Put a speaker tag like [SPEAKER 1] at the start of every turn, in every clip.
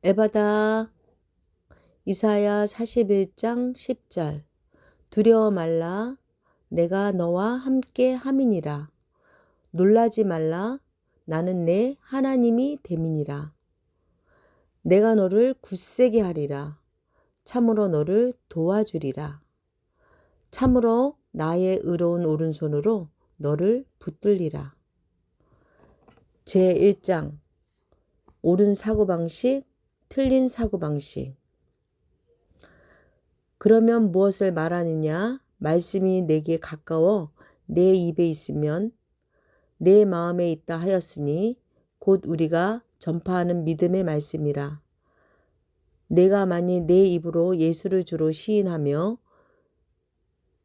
[SPEAKER 1] 에바다. 이사야 41장 10절. 두려워 말라. 내가 너와 함께 함이니라. 놀라지 말라. 나는 내 하나님이 됨이니라. 내가 너를 굳세게 하리라. 참으로 너를 도와주리라. 참으로 나의 의로운 오른손으로 너를 붙들리라. 제1장. 옳은 사고방식, 틀린 사고방식. 그러면 무엇을 말하느냐? 말씀이 내게 가까워 내 입에 있으면 내 마음에 있다 하였으니 곧 우리가 전파하는 믿음의 말씀이라. 내가 만일 내 입으로 예수를 주로 시인하며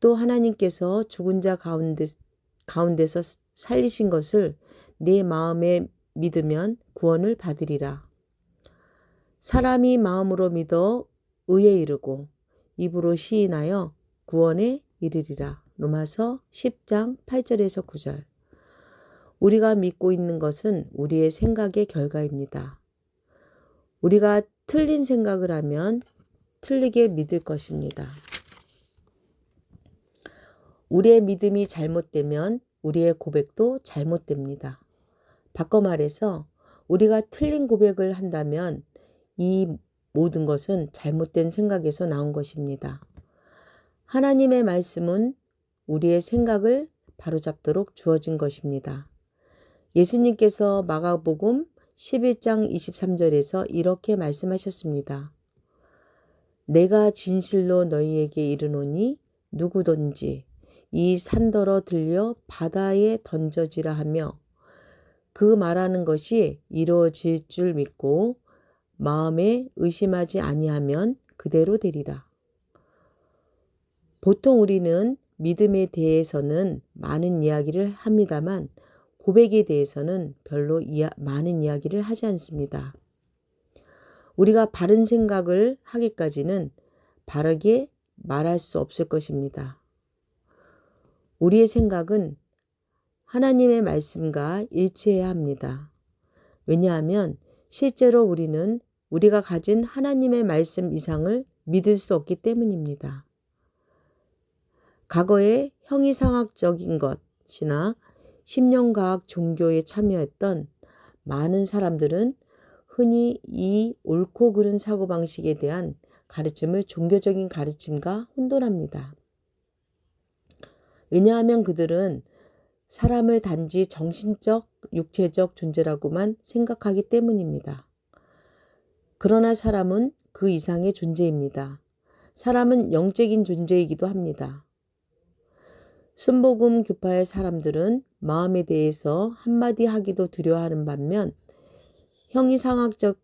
[SPEAKER 1] 또 하나님께서 죽은 자 가운데서 살리신 것을 내 마음에 믿으면 구원을 받으리라. 사람이 마음으로 믿어 의에 이르고 입으로 시인하여 구원에 이르리라. 로마서 10장 8절에서 9절. 우리가 믿고 있는 것은 우리의 생각의 결과입니다. 우리가 틀린 생각을 하면 틀리게 믿을 것입니다. 우리의 믿음이 잘못되면 우리의 고백도 잘못됩니다. 바꿔 말해서 우리가 틀린 고백을 한다면 이 모든 것은 잘못된 생각에서 나온 것입니다. 하나님의 말씀은 우리의 생각을 바로잡도록 주어진 것입니다. 예수님께서 마가복음 11장 23절에서 이렇게 말씀하셨습니다. 내가 진실로 너희에게 이르노니 누구든지 이 산더러 들려 바다에 던져지라 하며 그 말하는 것이 이루어질 줄 믿고 마음에 의심하지 아니하면 그대로 되리라. 보통 우리는 믿음에 대해서는 많은 이야기를 합니다만 고백에 대해서는 별로 많은 이야기를 하지 않습니다. 우리가 바른 생각을 하기까지는 바르게 말할 수 없을 것입니다. 우리의 생각은 하나님의 말씀과 일치해야 합니다. 왜냐하면 실제로 우리는 우리가 가진 하나님의 말씀 이상을 믿을 수 없기 때문입니다. 과거에 형이상학적인 것이나 심령과학 종교에 참여했던 많은 사람들은 흔히 이 옳고 그른 사고방식에 대한 가르침을 종교적인 가르침과 혼돈합니다. 왜냐하면 그들은 사람을 단지 정신적, 육체적 존재라고만 생각하기 때문입니다. 그러나 사람은 그 이상의 존재입니다. 사람은 영적인 존재이기도 합니다. 순복음 교파의 사람들은 마음에 대해서 한마디 하기도 두려워하는 반면 형이상학적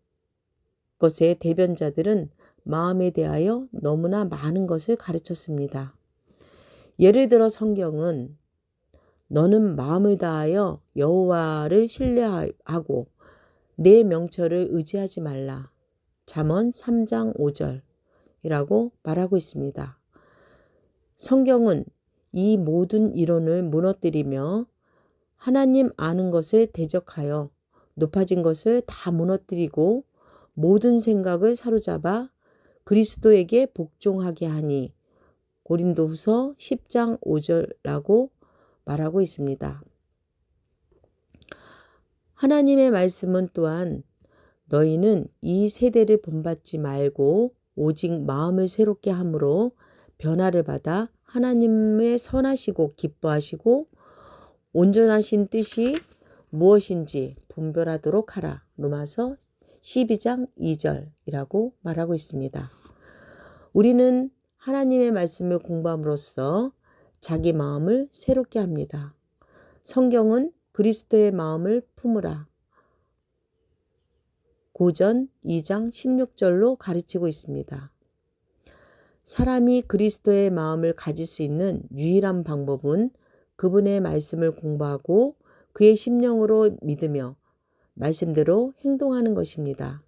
[SPEAKER 1] 것의 대변자들은 마음에 대하여 너무나 많은 것을 가르쳤습니다. 예를 들어 성경은 너는 마음을 다하여 여호와를 신뢰하고 내 명철을 의지하지 말라. 잠언 3장 5절이라고 말하고 있습니다. 성경은 이 모든 이론을 무너뜨리며 하나님 아는 것을 대적하여 높아진 것을 다 무너뜨리고 모든 생각을 사로잡아 그리스도에게 복종하게 하니 고린도후서 10장 5절라고 말하고 있습니다. 하나님의 말씀은 또한 너희는 이 세대를 본받지 말고 오직 마음을 새롭게 함으로 변화를 받아 하나님의 선하시고 기뻐하시고 온전하신 뜻이 무엇인지 분별하도록 하라. 로마서 12장 2절이라고 말하고 있습니다. 우리는 하나님의 말씀을 공부함으로써 자기 마음을 새롭게 합니다. 성경은 그리스도의 마음을 품으라. 고전 2장 16절로 가르치고 있습니다. 사람이 그리스도의 마음을 가질 수 있는 유일한 방법은 그분의 말씀을 공부하고 그의 심령으로 믿으며 말씀대로 행동하는 것입니다.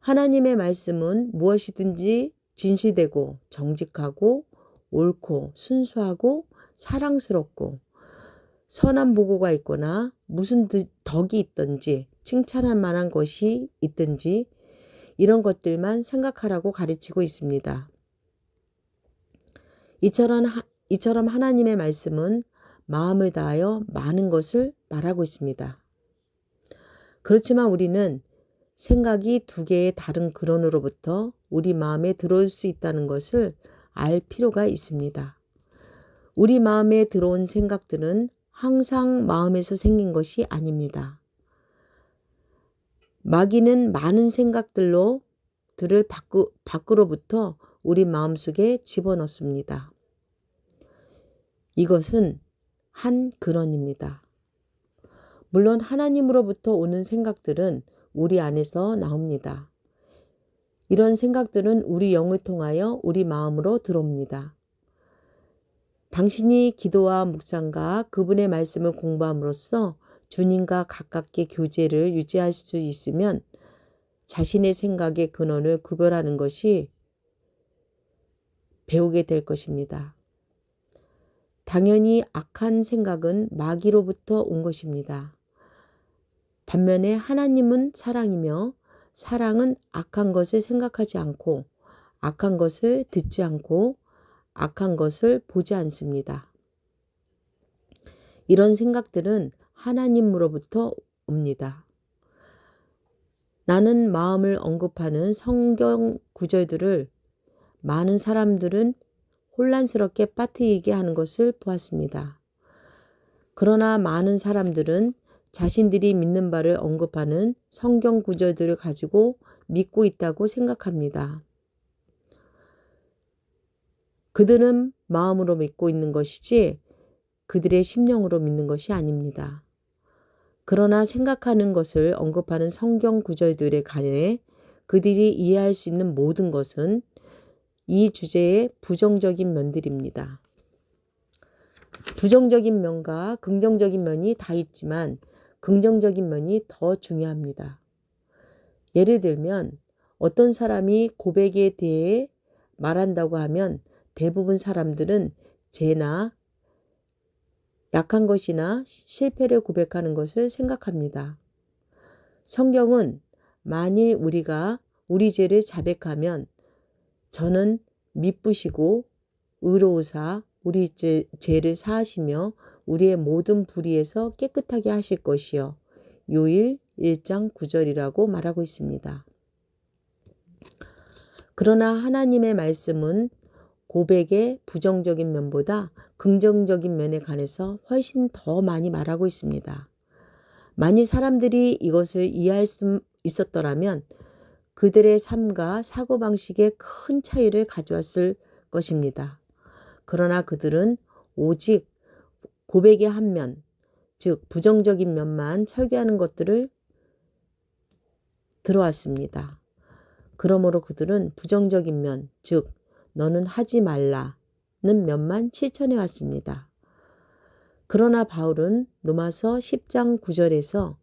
[SPEAKER 1] 하나님의 말씀은 무엇이든지 진실되고 정직하고 옳고 순수하고 사랑스럽고 선한 보고가 있거나 무슨 덕이 있든지 칭찬할 만한 것이 있든지 이런 것들만 생각하라고 가르치고 있습니다. 이처럼 하나님의 말씀은 마음을 다하여 많은 것을 말하고 있습니다. 그렇지만 우리는 생각이 두 개의 다른 근원으로부터 우리 마음에 들어올 수 있다는 것을 알 필요가 있습니다. 우리 마음에 들어온 생각들은 항상 마음에서 생긴 것이 아닙니다. 마귀는 많은 생각들을 밖으로부터 우리 마음속에 집어넣습니다. 이것은 한 근원입니다. 물론 하나님으로부터 오는 생각들은 우리 안에서 나옵니다. 이런 생각들은 우리 영을 통하여 우리 마음으로 들어옵니다. 당신이 기도와 묵상과 그분의 말씀을 공부함으로써 주님과 가깝게 교제를 유지할 수 있으면 자신의 생각의 근원을 구별하는 것이 배우게 될 것입니다. 당연히 악한 생각은 마귀로부터 온 것입니다. 반면에 하나님은 사랑이며 사랑은 악한 것을 생각하지 않고 악한 것을 듣지 않고 악한 것을 보지 않습니다. 이런 생각들은 하나님으로부터 옵니다. 나는 마음을 언급하는 성경 구절들을 많은 사람들은 혼란스럽게 빠뜨리게 하는 것을 보았습니다. 그러나 많은 사람들은 자신들이 믿는 바를 언급하는 성경 구절들을 가지고 믿고 있다고 생각합니다. 그들은 마음으로 믿고 있는 것이지 그들의 심령으로 믿는 것이 아닙니다. 그러나 생각하는 것을 언급하는 성경 구절들에 관해 그들이 이해할 수 있는 모든 것은 이 주제의 부정적인 면들입니다. 부정적인 면과 긍정적인 면이 다 있지만 긍정적인 면이 더 중요합니다. 예를 들면 어떤 사람이 고백에 대해 말한다고 하면 대부분 사람들은 죄나 약한 것이나 실패를 고백하는 것을 생각합니다. 성경은 만일 우리가 우리 죄를 자백하면 저는 미쁘시고 의로우사 우리 죄를 사하시며 우리의 모든 불의에서 깨끗하게 하실 것이요. 요일 1장 9절이라고 말하고 있습니다. 그러나 하나님의 말씀은 고백의 부정적인 면보다 긍정적인 면에 관해서 훨씬 더 많이 말하고 있습니다. 만일 사람들이 이것을 이해할 수 있었더라면 그들의 삶과 사고방식에 큰 차이를 가져왔을 것입니다. 그러나 그들은 오직 고백의 한 면, 즉 부정적인 면만 설계하는 것들을 들어왔습니다. 그러므로 그들은 부정적인 면, 즉 너는 하지 말라는 면만 실천해 왔습니다. 그러나 바울은 로마서 10장 9절에서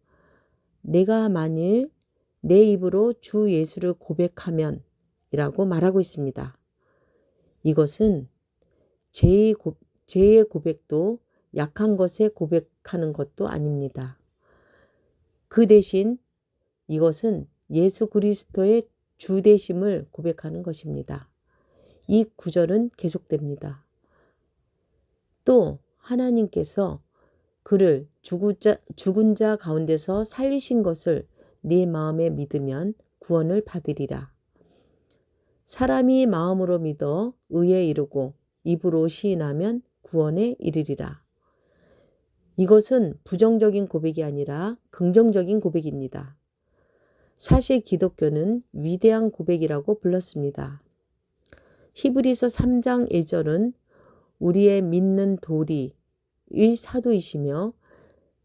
[SPEAKER 1] 내가 만일 내 입으로 주 예수를 고백하면 이라고 말하고 있습니다. 이것은 죄의 고백도 약한 것에 고백하는 것도 아닙니다. 그 대신 이것은 예수 그리스도의 주 되심을 고백하는 것입니다. 이 구절은 계속됩니다. 또 하나님께서 그를 죽은 자 가운데서 살리신 것을 네 마음에 믿으면 구원을 받으리라. 사람이 마음으로 믿어 의에 이르고 입으로 시인하면 구원에 이르리라. 이것은 부정적인 고백이 아니라 긍정적인 고백입니다. 사실 기독교는 위대한 고백이라고 불렀습니다. 히브리서 3장 1절은 우리의 믿는 도리의 사도이시며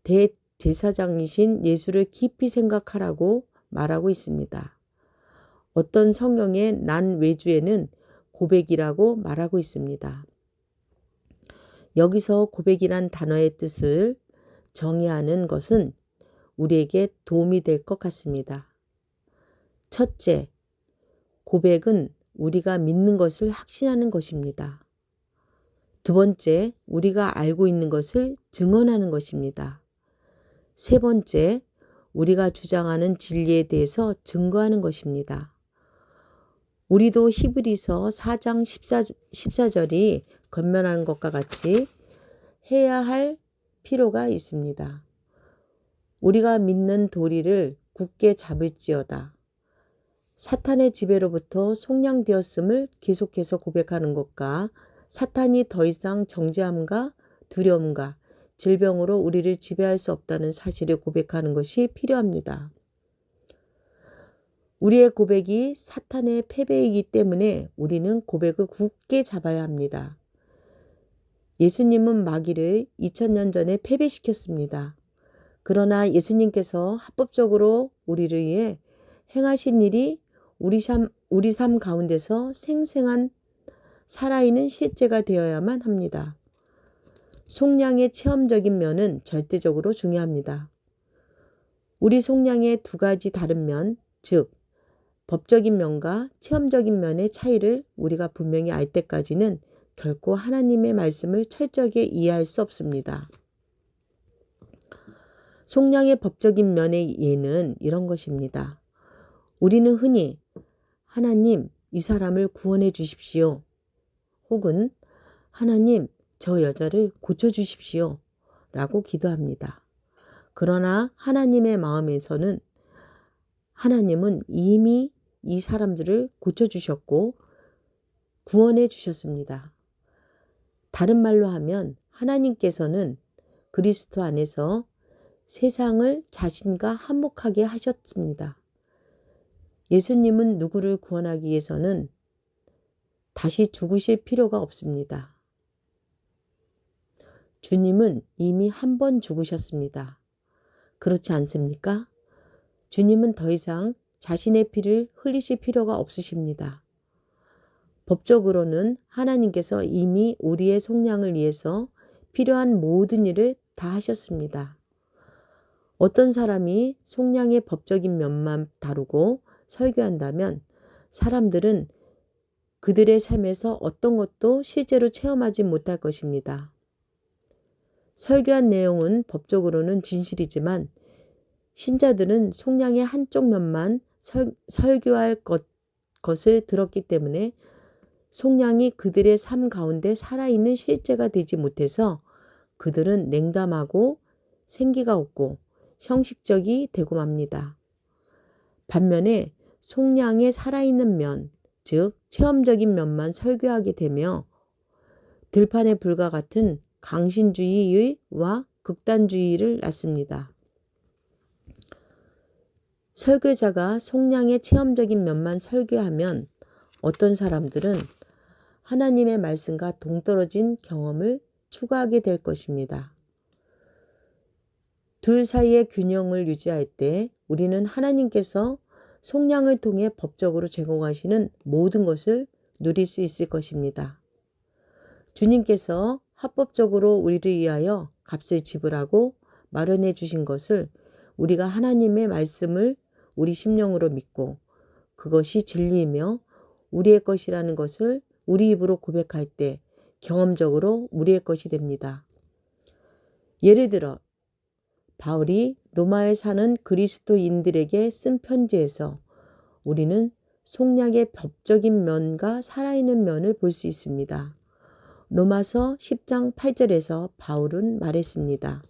[SPEAKER 1] 대제사장이신 예수를 깊이 생각하라고 말하고 있습니다. 어떤 성경의 난 외주에는 고백이라고 말하고 있습니다. 여기서 고백이란 단어의 뜻을 정의하는 것은 우리에게 도움이 될 것 같습니다. 첫째, 고백은 우리가 믿는 것을 확신하는 것입니다. 두 번째, 우리가 알고 있는 것을 증언하는 것입니다. 세 번째, 우리가 주장하는 진리에 대해서 증거하는 것입니다. 우리도 히브리서 4장 14절이 권면하는 것과 같이 해야 할 필요가 있습니다. 우리가 믿는 도리를 굳게 잡을지어다. 사탄의 지배로부터 속량되었음을 계속해서 고백하는 것과 사탄이 더 이상 정죄함과 두려움과 질병으로 우리를 지배할 수 없다는 사실을 고백하는 것이 필요합니다. 우리의 고백이 사탄의 패배이기 때문에 우리는 고백을 굳게 잡아야 합니다. 예수님은 마귀를 2000년 전에 패배시켰습니다. 그러나 예수님께서 합법적으로 우리를 위해 행하신 일이 우리 삶 가운데서 생생한 살아있는 실제가 되어야만 합니다. 속량의 체험적인 면은 절대적으로 중요합니다. 우리 속량의 두 가지 다른 면, 즉 법적인 면과 체험적인 면의 차이를 우리가 분명히 알 때까지는 결코 하나님의 말씀을 철저하게 이해할 수 없습니다. 속량의 법적인 면의 예는 이런 것입니다. 우리는 흔히 하나님, 이 사람을 구원해 주십시오. 혹은 하나님, 저 여자를 고쳐주십시오. 라고 기도합니다. 그러나 하나님의 마음에서는 하나님은 이미 이 사람들을 고쳐주셨고 구원해 주셨습니다. 다른 말로 하면 하나님께서는 그리스도 안에서 세상을 자신과 한몫하게 하셨습니다. 예수님은 누구를 구원하기 위해서는 다시 죽으실 필요가 없습니다. 주님은 이미 한 번 죽으셨습니다. 그렇지 않습니까? 주님은 더 이상 자신의 피를 흘리실 필요가 없으십니다. 법적으로는 하나님께서 이미 우리의 속량을 위해서 필요한 모든 일을 다 하셨습니다. 어떤 사람이 속량의 법적인 면만 다루고 설교한다면 사람들은 그들의 삶에서 어떤 것도 실제로 체험하지 못할 것입니다. 설교한 내용은 법적으로는 진실이지만 신자들은 속량의 한쪽 면만 설교할 것을 들었기 때문에 속량이 그들의 삶 가운데 살아있는 실제가 되지 못해서 그들은 냉담하고 생기가 없고 형식적이 되고 맙니다. 반면에 속량의 살아있는 면, 즉 체험적인 면만 설교하게 되며 들판의 불과 같은 강신주의와 극단주의를 낳습니다. 설교자가 속량의 체험적인 면만 설교하면 어떤 사람들은 하나님의 말씀과 동떨어진 경험을 추구하게 될 것입니다. 둘 사이의 균형을 유지할 때 우리는 하나님께서 속량을 통해 법적으로 제공하시는 모든 것을 누릴 수 있을 것입니다. 주님께서 합법적으로 우리를 위하여 값을 지불하고 마련해 주신 것을 우리가 하나님의 말씀을 우리 심령으로 믿고 그것이 진리이며 우리의 것이라는 것을 우리 입으로 고백할 때 경험적으로 우리의 것이 됩니다. 예를 들어 바울이 로마에 사는 그리스도인들에게 쓴 편지에서 우리는 속량의 법적인 면과 살아있는 면을 볼 수 있습니다. 로마서 10장 8절에서 바울은 말했습니다.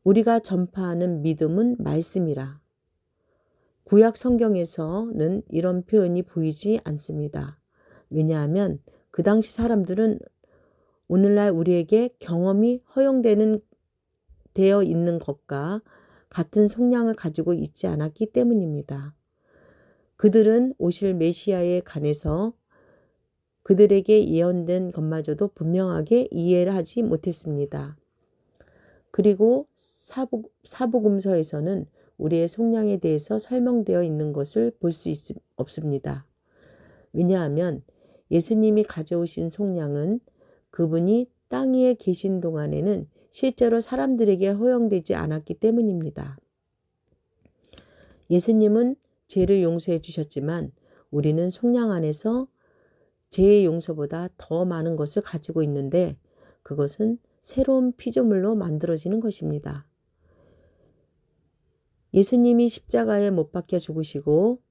[SPEAKER 1] 우리가 전파하는 믿음은 말씀이라. 구약 성경에서는 이런 표현이 보이지 않습니다. 왜냐하면 그 당시 사람들은 오늘날 우리에게 경험이 되어 있는 것과 같은 속량을 가지고 있지 않았기 때문입니다. 그들은 오실 메시아에 관해서 그들에게 예언된 것마저도 분명하게 이해를 하지 못했습니다. 그리고 사복음서에서는 우리의 속량에 대해서 설명되어 있는 것을 볼 수 없습니다. 왜냐하면 예수님이 가져오신 속량은 그분이 땅 위에 계신 동안에는 실제로 사람들에게 허용되지 않았기 때문입니다. 예수님은 죄를 용서해 주셨지만 우리는 속량 안에서 죄의 용서보다 더 많은 것을 가지고 있는데 그것은 새로운 피조물로 만들어지는 것입니다. 예수님이 십자가에 못 박혀 죽으시고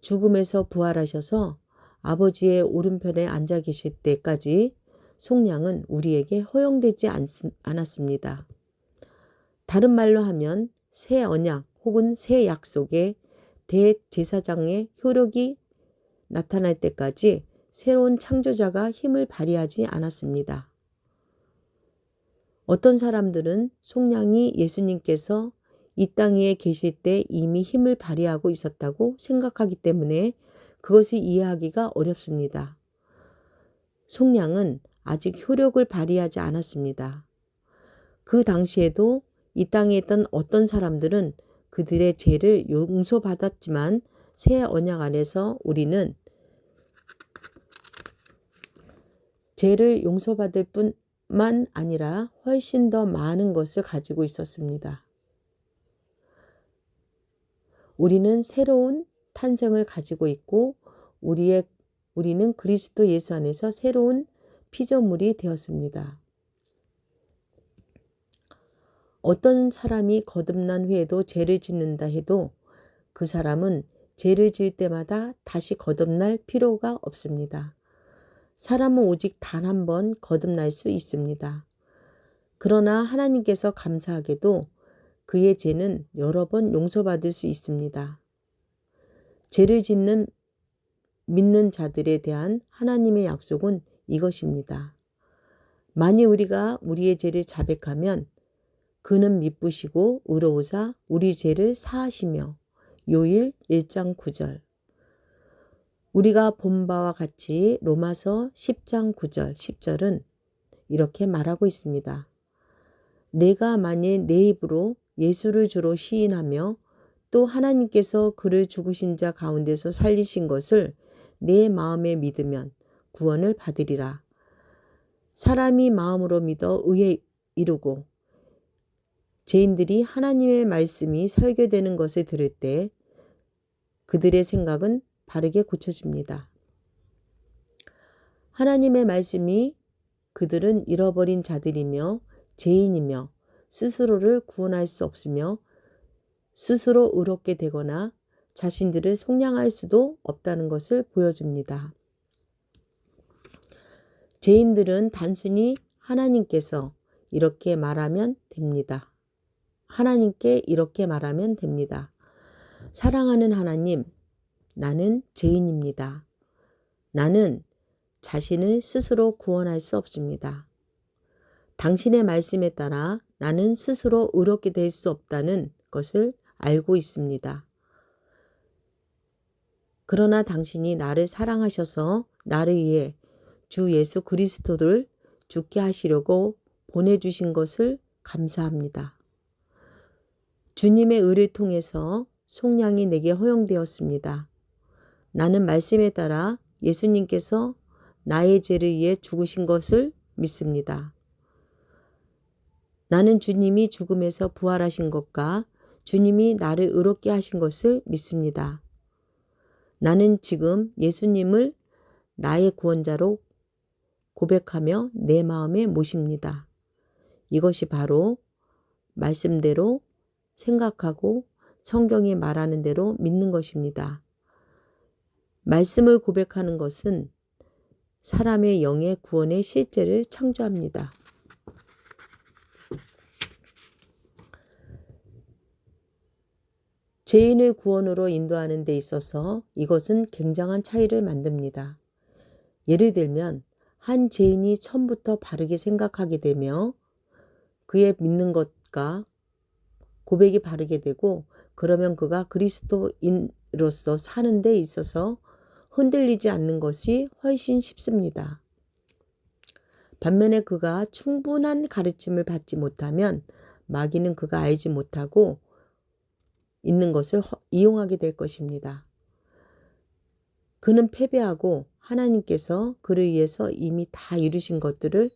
[SPEAKER 1] 죽음에서 부활하셔서 아버지의 오른편에 앉아 계실 때까지 속량은 우리에게 허용되지 않았습니다. 다른 말로 하면 새 언약 혹은 새 약속의 대제사장의 효력이 나타날 때까지 새로운 창조자가 힘을 발휘하지 않았습니다. 어떤 사람들은 속량이 예수님께서 이 땅 위에 계실 때 이미 힘을 발휘하고 있었다고 생각하기 때문에 그것을 이해하기가 어렵습니다. 속량은 아직 효력을 발휘하지 않았습니다. 그 당시에도 이 땅에 있던 어떤 사람들은 그들의 죄를 용서받았지만 새 언약 안에서 우리는 죄를 용서받을 뿐만 아니라 훨씬 더 많은 것을 가지고 있었습니다. 우리는 새로운 탄생을 가지고 있고 우리는 그리스도 예수 안에서 새로운 피조물이 되었습니다. 어떤 사람이 거듭난 후에도 죄를 짓는다 해도 그 사람은 죄를 지을 때마다 다시 거듭날 필요가 없습니다. 사람은 오직 단 한 번 거듭날 수 있습니다. 그러나 하나님께서 감사하게도 그의 죄는 여러 번 용서받을 수 있습니다. 죄를 짓는 믿는 자들에 대한 하나님의 약속은 이것입니다. 만일 우리가 우리의 죄를 자백하면 그는 미쁘시고 의로우사 우리 죄를 사하시며 요일 1장 9절. 우리가 본 바와 같이 로마서 10장 9절 10절은 이렇게 말하고 있습니다. 내가 만일 내 입으로 예수를 주로 시인하며 또 하나님께서 그를 죽으신 자 가운데서 살리신 것을 내 마음에 믿으면 구원을 받으리라. 사람이 마음으로 믿어 의에 이르고 죄인들이 하나님의 말씀이 설교되는 것을 들을 때 그들의 생각은 바르게 고쳐집니다. 하나님의 말씀이 그들은 잃어버린 자들이며 죄인이며 스스로를 구원할 수 없으며 스스로 의롭게 되거나 자신들을 속량할 수도 없다는 것을 보여줍니다. 죄인들은 단순히 하나님께서 이렇게 말하면 됩니다. 하나님께 이렇게 말하면 됩니다. 사랑하는 하나님, 나는 죄인입니다. 나는 자신을 스스로 구원할 수 없습니다. 당신의 말씀에 따라 나는 스스로 의롭게 될 수 없다는 것을 알고 있습니다. 그러나 당신이 나를 사랑하셔서 나를 위해 주 예수 그리스도를 죽게 하시려고 보내주신 것을 감사합니다. 주님의 의를 통해서 속량이 내게 허용되었습니다. 나는 말씀에 따라 예수님께서 나의 죄를 위해 죽으신 것을 믿습니다. 나는 주님이 죽음에서 부활하신 것과 주님이 나를 의롭게 하신 것을 믿습니다. 나는 지금 예수님을 나의 구원자로 고백하며 내 마음에 모십니다. 이것이 바로 말씀대로 생각하고 성경이 말하는 대로 믿는 것입니다. 말씀을 고백하는 것은 사람의 영의 구원의 실제를 창조합니다. 죄인을 구원으로 인도하는 데 있어서 이것은 굉장한 차이를 만듭니다. 예를 들면 한 죄인이 처음부터 바르게 생각하게 되며 그의 믿는 것과 고백이 바르게 되고 그러면 그가 그리스도인으로서 사는 데 있어서 흔들리지 않는 것이 훨씬 쉽습니다. 반면에 그가 충분한 가르침을 받지 못하면 마귀는 그가 알지 못하고 있는 것을 이용하게 될 것입니다. 그는 패배하고 하나님께서 그를 위해서 이미 다 이루신 것들을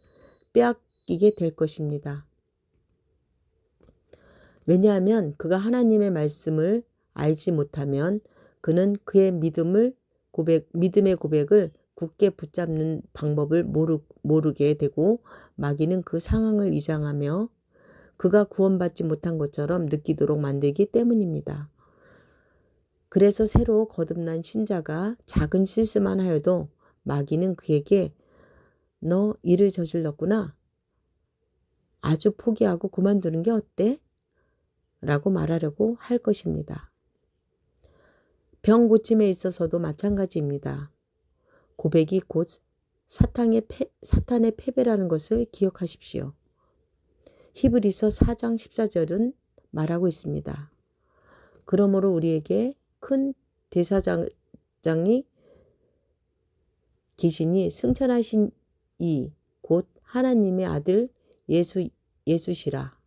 [SPEAKER 1] 빼앗기게 될 것입니다. 왜냐하면 그가 하나님의 말씀을 알지 못하면 그는 그의 믿음의 고백을 굳게 붙잡는 방법을 모르게 되고 마귀는 그 상황을 위장하며 그가 구원받지 못한 것처럼 느끼도록 만들기 때문입니다. 그래서 새로 거듭난 신자가 작은 실수만 하여도 마귀는 그에게 너 일을 저질렀구나. 아주 포기하고 그만두는 게 어때? 라고 말하려고 할 것입니다. 병 고침에 있어서도 마찬가지입니다. 고백이 곧 사탄의 패배라는 것을 기억하십시오. 히브리서 4장 14절은 말하고 있습니다. 그러므로 우리에게 큰 대사장이 계시니 승천하신 이 곧 하나님의 아들 예수시라.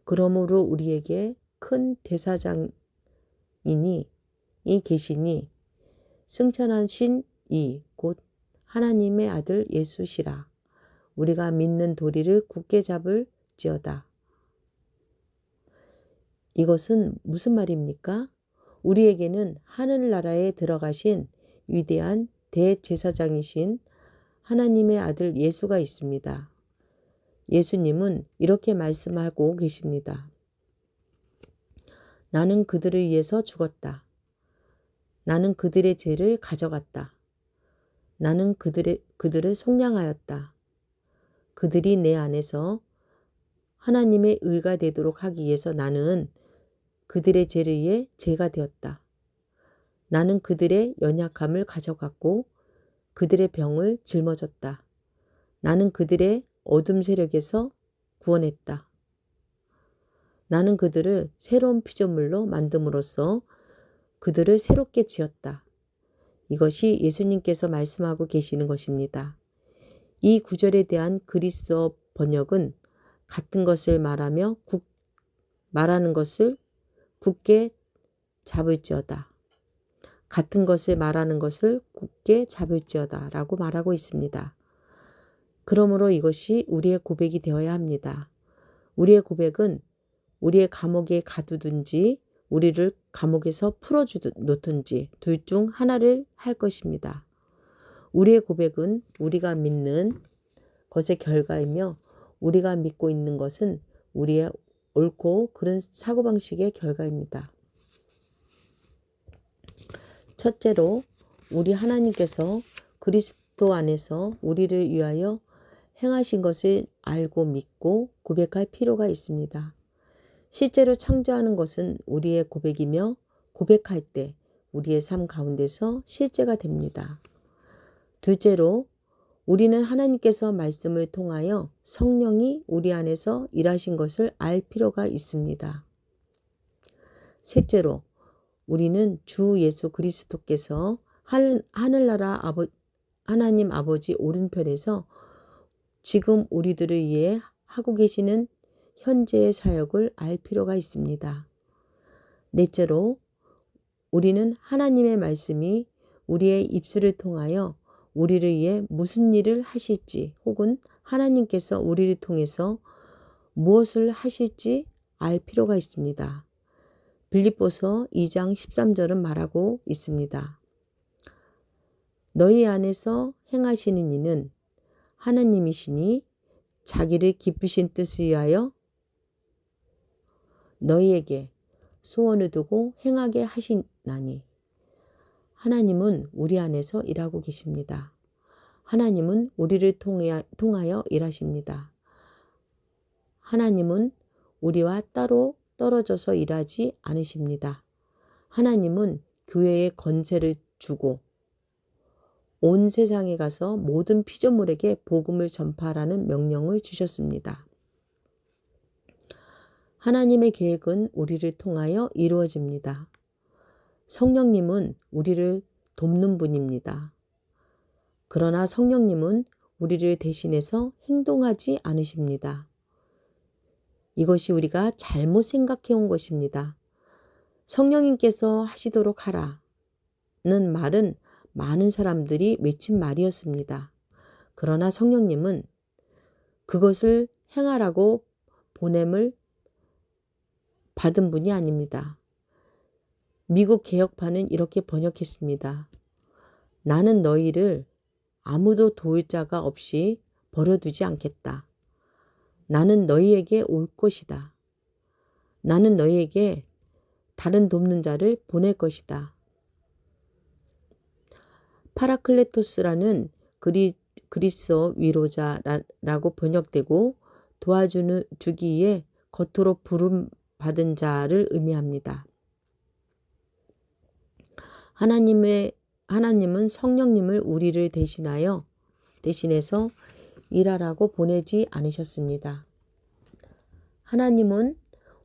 [SPEAKER 1] 그러므로 우리에게 큰 대사장이 계시니 승천하신 이 곧 하나님의 아들 예수시라. 우리가 믿는 도리를 굳게 잡을지어다. 이것은 무슨 말입니까? 우리에게는 하늘나라에 들어가신 위대한 대제사장이신 하나님의 아들 예수가 있습니다. 예수님은 이렇게 말씀하고 계십니다. 나는 그들을 위해서 죽었다. 나는 그들의 죄를 가져갔다. 나는 그들을 속량하였다. 그들이 내 안에서 하나님의 의가 되도록 하기 위해서 나는 그들의 죄를 위해 죄가 되었다. 나는 그들의 연약함을 가져갔고 그들의 병을 짊어졌다. 나는 그들의 어둠 세력에서 구원했다. 나는 그들을 새로운 피조물로 만듦으로써 그들을 새롭게 지었다. 이것이 예수님께서 말씀하고 계시는 것입니다. 이 구절에 대한 그리스어 번역은 같은 것을 말하는 것을 굳게 잡을지어다. 같은 것을 말하는 것을 굳게 잡을지어다 라고 말하고 있습니다. 그러므로 이것이 우리의 고백이 되어야 합니다. 우리의 고백은 우리의 감옥에 가두든지 우리를 감옥에서 풀어놓든지 둘 중 하나를 할 것입니다. 우리의 고백은 우리가 믿는 것의 결과이며 우리가 믿고 있는 것은 우리의 옳고 그른 사고방식의 결과입니다. 첫째로 우리 하나님께서 그리스도 안에서 우리를 위하여 행하신 것을 알고 믿고 고백할 필요가 있습니다. 실제로 창조하는 것은 우리의 고백이며 고백할 때 우리의 삶 가운데서 실제가 됩니다. 둘째로 우리는 하나님께서 말씀을 통하여 성령이 우리 안에서 일하신 것을 알 필요가 있습니다. 셋째로 우리는 주 예수 그리스도께서 하늘나라 하나님 아버지 오른편에서 지금 우리들을 위해 하고 계시는 현재의 사역을 알 필요가 있습니다. 넷째로 우리는 하나님의 말씀이 우리의 입술을 통하여 우리를 위해 무슨 일을 하실지 혹은 하나님께서 우리를 통해서 무엇을 하실지 알 필요가 있습니다. 빌립보서 2장 13절은 말하고 있습니다. 너희 안에서 행하시는 이는 하나님이시니 자기를 기쁘신 뜻을 위하여 너희에게 소원을 두고 행하게 하시나니. 하나님은 우리 안에서 일하고 계십니다. 하나님은 우리를 통하여 일하십니다. 하나님은 우리와 따로 떨어져서 일하지 않으십니다. 하나님은 교회에 권세를 주고 온 세상에 가서 모든 피조물에게 복음을 전파하라는 명령을 주셨습니다. 하나님의 계획은 우리를 통하여 이루어집니다. 성령님은 우리를 돕는 분입니다. 그러나 성령님은 우리를 대신해서 행동하지 않으십니다. 이것이 우리가 잘못 생각해 온 것입니다. 성령님께서 하시도록 하라는 말은 많은 사람들이 외친 말이었습니다. 그러나 성령님은 그것을 행하라고 보냄을 받은 분이 아닙니다. 미국 개혁파는 이렇게 번역했습니다. 나는 너희를 아무도 도울 자가 없이 버려두지 않겠다. 나는 너희에게 올 것이다. 나는 너희에게 다른 돕는 자를 보낼 것이다. 파라클레토스라는 그리스어 위로자라고 번역되고 도와주기 위해 겉으로 부름받은 자를 의미합니다. 하나님은 성령님을 우리를 대신해서 일하라고 보내지 않으셨습니다. 하나님은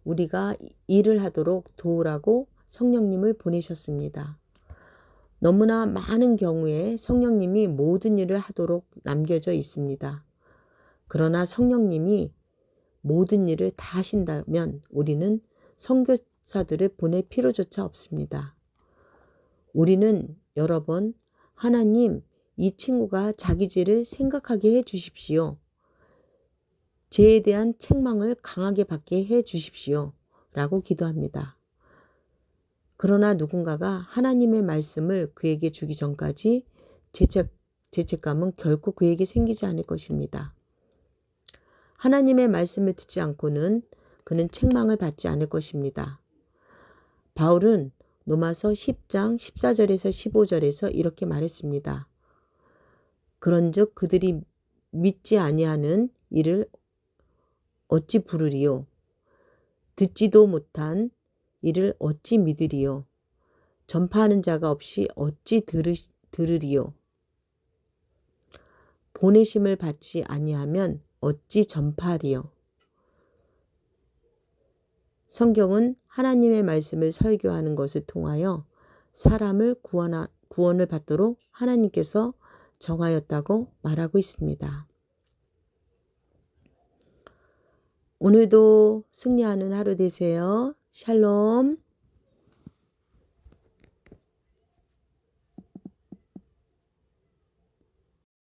[SPEAKER 1] 우리가 일을 하도록 도우라고 성령님을 보내셨습니다. 너무나 많은 경우에 성령님이 모든 일을 하도록 남겨져 있습니다. 그러나 성령님이 모든 일을 다 하신다면 우리는 선교사들을 보낼 필요조차 없습니다. 우리는 여러 번 하나님, 이 친구가 자기 죄를 생각하게 해 주십시오. 죄에 대한 책망을 강하게 받게 해 주십시오. 라고 기도합니다. 그러나 누군가가 하나님의 말씀을 그에게 주기 전까지 죄책감은 결코 그에게 생기지 않을 것입니다. 하나님의 말씀을 듣지 않고는 그는 책망을 받지 않을 것입니다. 바울은 로마서 10장 14절에서 15절에서 이렇게 말했습니다. 그런즉 그들이 믿지 아니하는 이를 어찌 부르리요? 듣지도 못한 이를 어찌 믿으리요? 전파하는 자가 없이 어찌 들으리요? 보내심을 받지 아니하면 어찌 전파하리요? 성경은 하나님의 말씀을 설교하는 것을 통하여 사람을 구원을 받도록 하나님께서 정하였다고 말하고 있습니다. 오늘도 승리하는 하루 되세요. 샬롬.